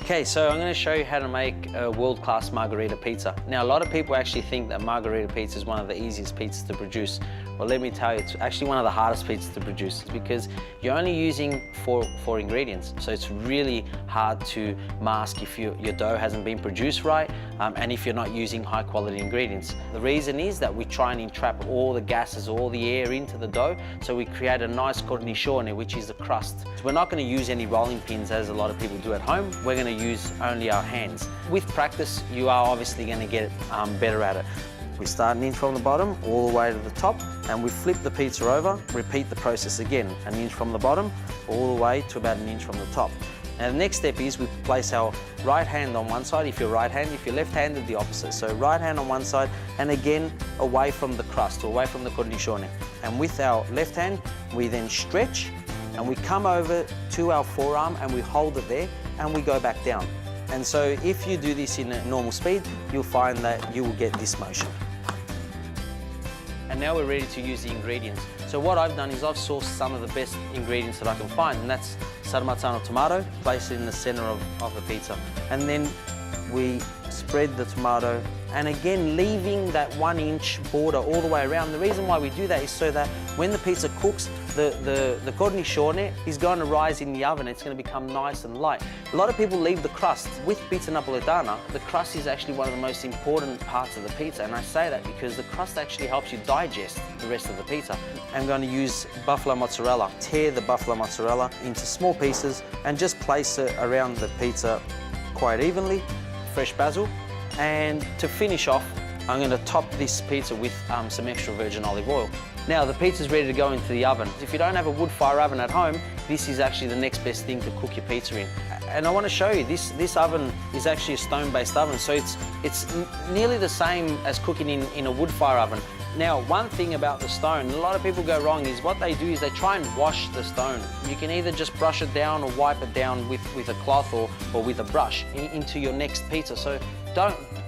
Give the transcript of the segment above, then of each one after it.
Okay, so I'm going to show you how to make a world-class margarita pizza. Now, a lot of people actually think that margarita pizza is one of the easiest pizzas to produce. Well, let me tell you, it's actually one of the hardest pizzas to produce because you're only using four ingredients. So it's really hard to mask if your dough hasn't been produced right and if you're not using high-quality ingredients. The reason is that we try and entrap all the gases, all the air into the dough, so we create a nice cornicione, which is the crust. So we're not going to use any rolling pins as a lot of people do at home. We're going to use only our hands. With practice, you are obviously going to get better at it. We start an inch from the bottom all the way to the top, and we flip the pizza over, repeat the process again, an inch from the bottom all the way to about an inch from the top. Now the next step is we place our right hand on one side if you're right-handed, if you're left-handed, the opposite. So right hand on one side, and again away from the crust, away from the cornicione. And with our left hand, we then stretch, and we come over to our forearm and we hold it there, and we go back down. And so if you do this in a normal speed, you'll find that you will get this motion. And now we're ready to use the ingredients. So what I've done is I've sourced some of the best ingredients that I can find, and that's Sarmazzano tomato, place it in the center of the pizza. And then we spread the tomato, and again leaving that 1 inch border all the way around. The reason why we do that is so that when the pizza cooks, the cornicione is going to rise in the oven. It's going to become nice and light. A lot of people leave the crust. With pizza napoletana, the crust is actually one of the most important parts of the pizza, and I say that because the crust actually helps you digest the rest of the pizza. I'm going to use buffalo mozzarella. Tear the buffalo mozzarella into small pieces and just place it around the pizza quite evenly. Fresh basil, and to finish off, I'm going to top this pizza with some extra virgin olive oil. Now the pizza's ready to go into the oven. If you don't have a wood fire oven at home, this is actually the next best thing to cook your pizza in. And I want to show you, this oven is actually a stone-based oven, so it's nearly the same as cooking in a wood fire oven. Now, one thing about the stone, a lot of people go wrong, is what they do is they try and wash the stone. You can either just brush it down or wipe it down with a cloth or with a brush into your next pizza. So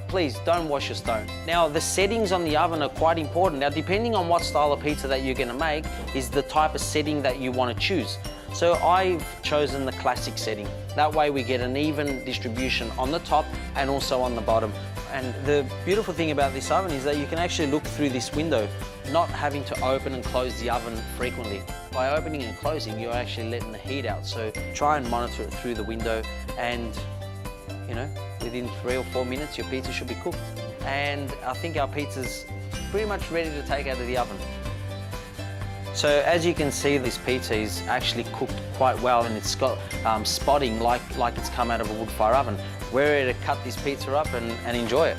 please don't wash your stone. Now, the settings on the oven are quite important. Now, depending on what style of pizza that you're gonna make is the type of setting that you wanna choose. So I've chosen the classic setting. That way we get an even distribution on the top and also on the bottom. And the beautiful thing about this oven is that you can actually look through this window, not having to open and close the oven frequently. By opening and closing, you're actually letting the heat out. So try and monitor it through the window, and you know, within 3 or 4 minutes, your pizza should be cooked. And I think our pizza's pretty much ready to take out of the oven. So as you can see, this pizza is actually cooked quite well, and it's got spotting like it's come out of a wood fire oven. We're ready to cut this pizza up and enjoy it.